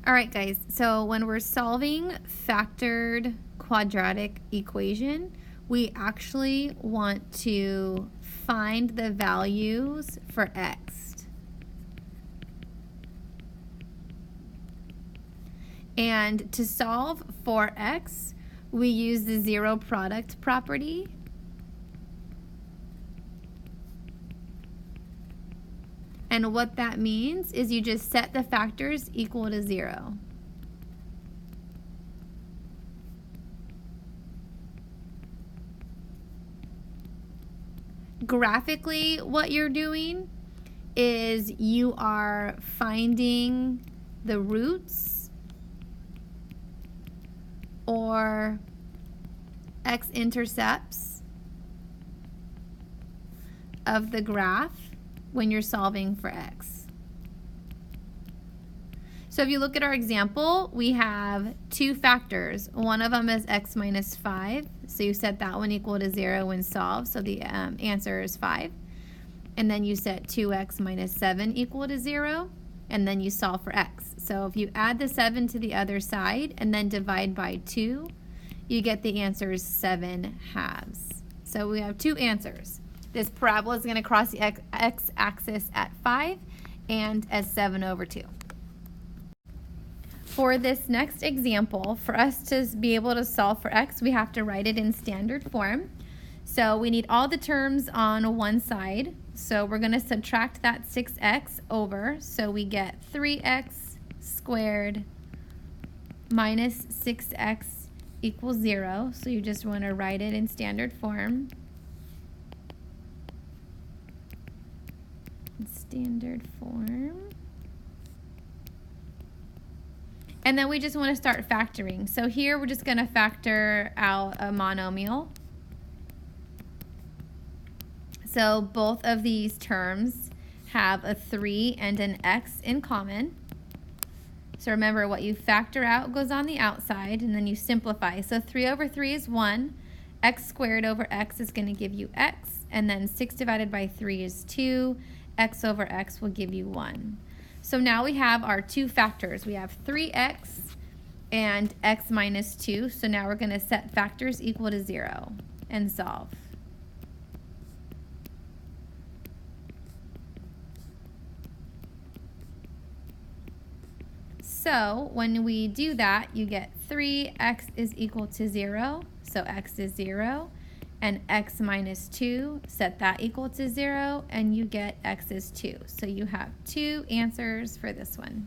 All right, guys, so when we're solving factored quadratic equation, we actually want to find the values for x. And to solve for x, we use the zero product property. And what that means is you just set the factors equal to 0. Graphically, what you're doing is you are finding the roots or x-intercepts of the graph when you're solving for x. So if you look at our example, we have two factors. One of them is x minus 5. So you set that one equal to 0 when solved. So the answer is 5. And then you set 2x minus 7 equal to 0. And then you solve for x. So if you add the 7 to the other side and then divide by 2, you get the answer is 7/2. So we have two answers. This parabola is going to cross the x-axis at 5 and as 7/2. For this next example, for us to be able to solve for x, we have to write it in standard form. So we need all the terms on one side. So we're going to subtract that 6x over. So we get 3x squared minus 6x equals 0. So you just want to write it in standard form. Standard form. And then we just want to start factoring. So here we're just going to factor out a monomial. So both of these terms have a 3 and an x in common. So remember, what you factor out goes on the outside, and then you simplify. So 3 over 3 is 1. X squared over x is going to give you x. And then 6 divided by 3 is 2. X over x will give you 1. So now we have our two factors. We have 3x and x minus 2. So now we're going to set factors equal to 0 and solve. So when we do that, you get 3x is equal to 0. So x is 0. And x minus 2, set that equal to 0, and you get x is 2. So you have two answers for this one.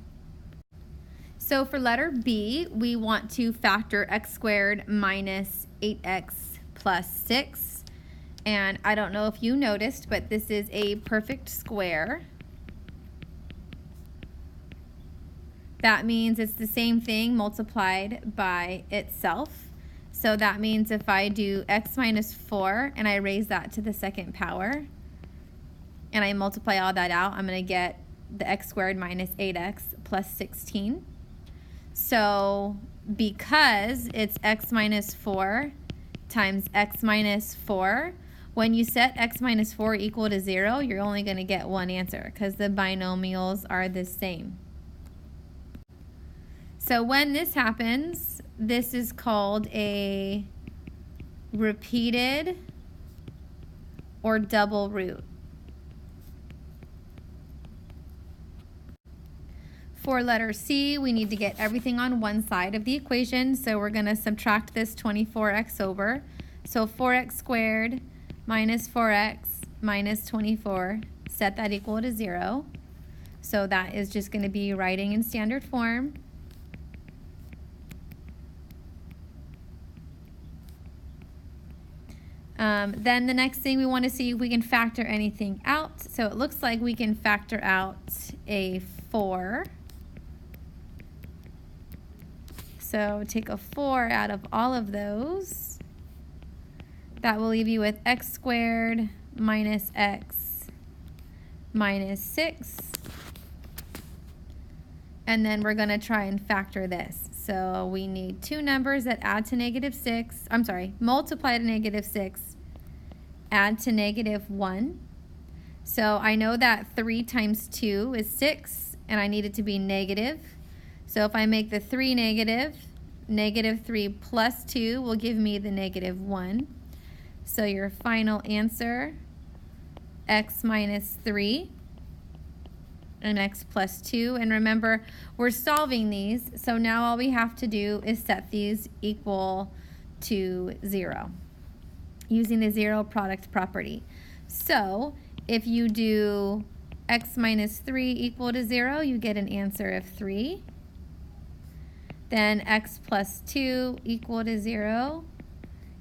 So for letter B, we want to factor x squared minus 8x plus 6. And I don't know if you noticed, but this is a perfect square. That means it's the same thing multiplied by itself. So that means if I do x minus 4 and I raise that to the second power and I multiply all that out, I'm going to get the x squared minus 8x plus 16. So because it's x minus 4 times x minus 4, when you set x minus 4 equal to 0, you're only going to get one answer because the binomials are the same. So when this happens, this is called a repeated or double root. For letter C, we need to get everything on one side of the equation, so we're going to subtract this 24x over. So 4x squared minus 4x minus 24, set that equal to 0. So that is just going to be writing in standard form. Then the next thing we want to see if we can factor anything out. So it looks like we can factor out a 4. So take a 4 out of all of those. That will leave you with x squared minus x minus 6. And then we're going to try and factor this. So we need two numbers that add to -6. I'm sorry, multiply to -6, add to -1. So I know that 3 times 2 is 6, and I need it to be negative. So if I make the 3 negative, negative 3 plus 2 will give me the negative 1. So your final answer, x minus 3 and x plus 2. And remember, we're solving these, so now all we have to do is set these equal to 0 using the zero product property. So if you do x minus 3 equal to 0, you get an answer of 3. Then x plus 2 equal to 0,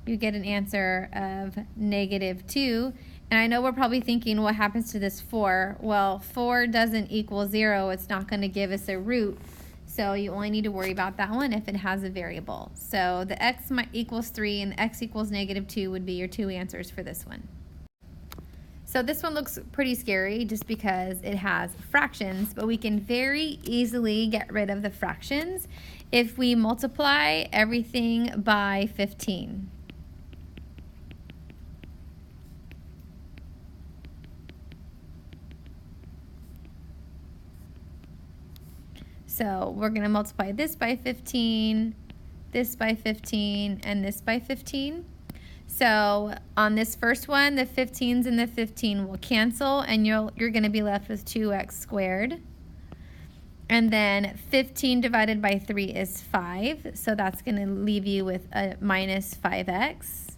you get an answer of negative 2. And I know we're probably thinking, what happens to this 4? Well, 4 doesn't equal 0. It's not going to give us a root. So you only need to worry about that one if it has a variable. So the x equals 3 and the x equals negative 2 would be your 2 answers for this one. So this one looks pretty scary just because it has fractions, but we can very easily get rid of the fractions if we multiply everything by 15. So we're going to multiply this by 15, this by 15, and this by 15. So on this first one, the 15s and the 15 will cancel, and you're going to be left with 2x squared. And then 15 divided by 3 is 5, so that's going to leave you with a minus 5x.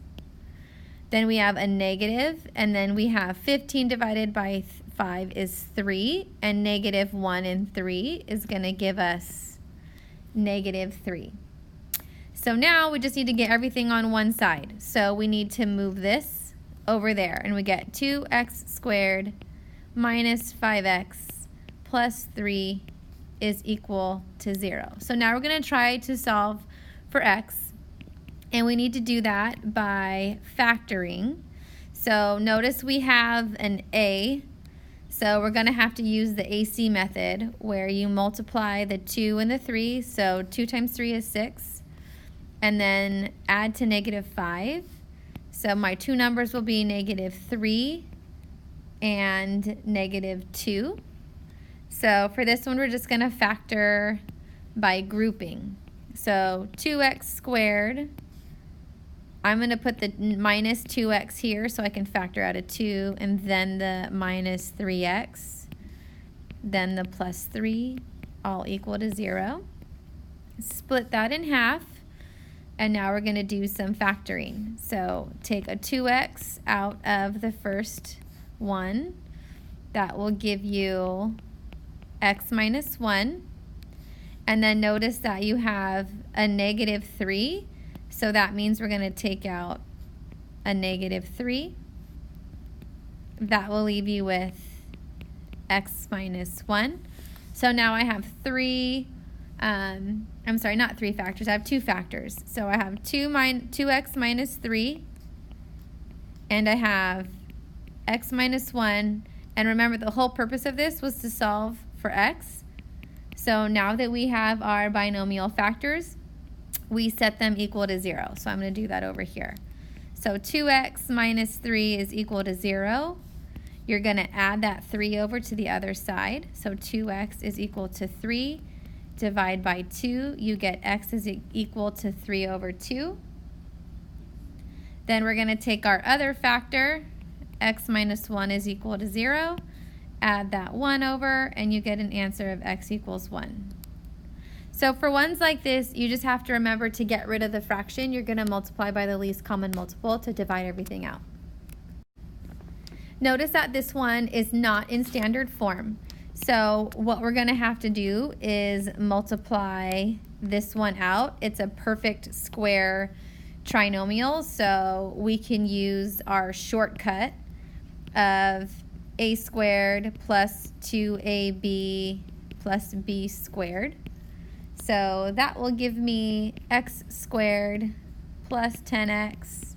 Then we have a negative, and then we have 15 divided by 5 is 3, and negative 1 and 3 is going to give us negative 3. So now we just need to get everything on one side. So we need to move this over there, and we get 2x squared minus 5x plus 3 is equal to 0. So now we're going to try to solve for x, and we need to do that by factoring. So notice we have an a, so we're going to have to use the AC method where you multiply the 2 and the 3. So 2 times 3 is 6. And then add to negative 5. So my two numbers will be negative 3 and negative 2. So for this one, we're just going to factor by grouping. So 2x squared, I'm going to put the minus 2x here so I can factor out a 2, and then the minus 3x, then the plus 3, all equal to 0. Split that in half. And now we're going to do some factoring. So take a 2x out of the first one. That will give you x minus 1. And then notice that you have a negative 3. So that means we're going to take out a negative 3. That will leave you with x minus 1. So now I have I'm sorry, not 3 factors. I have 2 factors. So I have 2x minus 3, and I have x minus 1. And remember, the whole purpose of this was to solve for x. So now that we have our binomial factors, we set them equal to 0. So I'm going to do that over here. So 2x minus 3 is equal to 0. You're going to add that 3 over to the other side. So 2x is equal to 3. Divide by 2, you get x is equal to 3 over 2. Then we're going to take our other factor, x minus 1 is equal to 0. Add that 1 over, and you get an answer of x equals 1. So for ones like this, you just have to remember to get rid of the fraction. You're going to multiply by the least common multiple to divide everything out. Notice that this one is not in standard form. So what we're going to have to do is multiply this one out. It's a perfect square trinomial, so we can use our shortcut of a squared plus 2ab plus b squared. So that will give me x squared plus 10x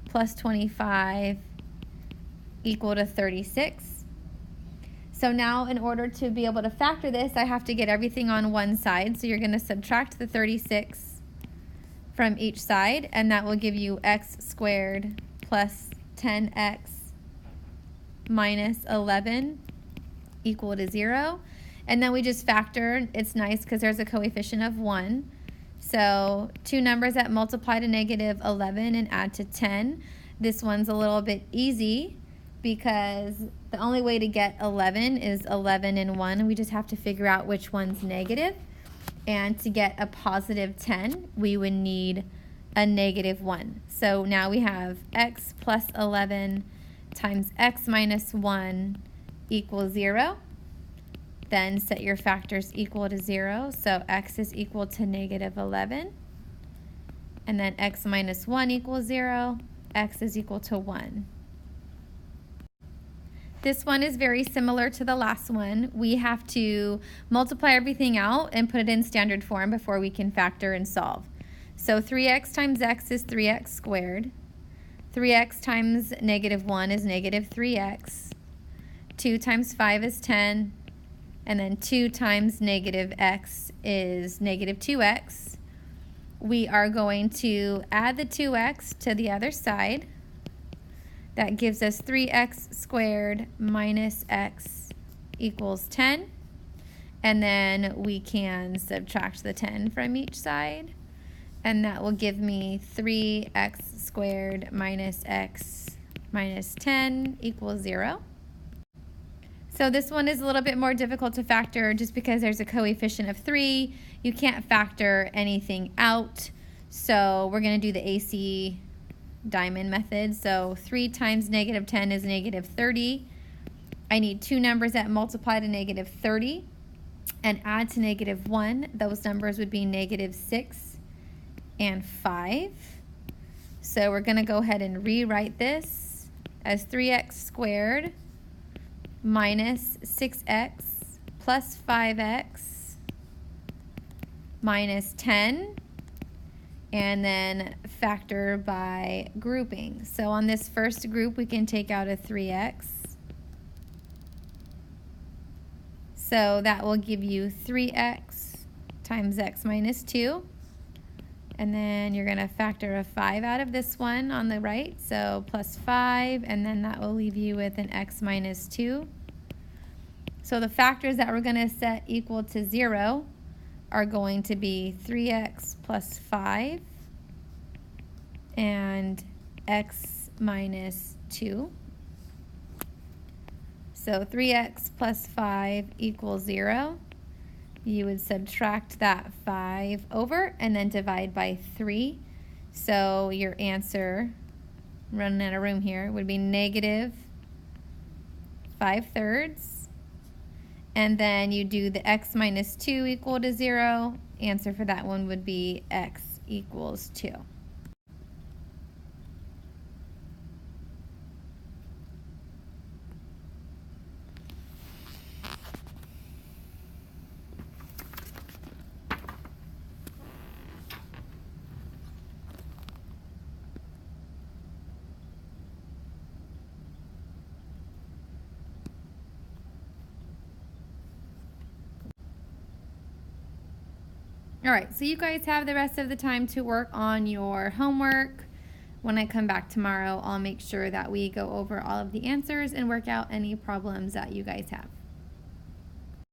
plus 25 equal to 36. So now in order to be able to factor this, I have to get everything on one side. So you're going to subtract the 36 from each side, and that will give you x squared plus 10x minus 11 equal to 0. And then we just factor. It's nice because there's a coefficient of 1. So two numbers that multiply to negative 11 and add to 10. This one's a little bit easy because the only way to get 11 is 11 and 1. We just have to figure out which one's negative. And to get a positive 10, we would need a negative 1. So now we have x plus 11 times x minus 1 equals 0. Then set your factors equal to 0. So x is equal to negative 11. And then x minus 1 equals 0. X is equal to 1. This one is very similar to the last one. We have to multiply everything out and put it in standard form before we can factor and solve. So 3x times x is 3x squared. 3x times negative 1 is negative 3x. 2 times 5 is 10. And then 2 times negative x is negative 2x. We are going to add the 2x to the other side. That gives us 3x squared minus x equals 10. And then we can subtract the 10 from each side. And that will give me 3x squared minus x minus 10 equals 0. So this one is a little bit more difficult to factor just because there's a coefficient of 3. You can't factor anything out. So we're going to do the AC diamond method. So 3 times negative 10 is negative 30. I need two numbers that multiply to negative 30 and add to negative 1. Those numbers would be negative 6 and 5. So we're going to go ahead and rewrite this as 3x squared minus 6x plus 5x minus 10, and then factor by grouping. So on this first group, we can take out a 3x. So that will give you 3x times x minus 2. And then you're going to factor a 5 out of this one on the right, so plus 5, and then that will leave you with an x minus 2. So the factors that we're going to set equal to 0 are going to be 3x plus 5 and x minus 2. So 3x plus 5 equals 0. You would subtract that 5 over and then divide by 3. So your answer, running out of room here, would be negative 5/3. And then you do the x minus 2 equal to 0. Answer for that one would be x equals 2. All right, so you guys have the rest of the time to work on your homework. When I come back tomorrow, I'll make sure that we go over all of the answers and work out any problems that you guys have.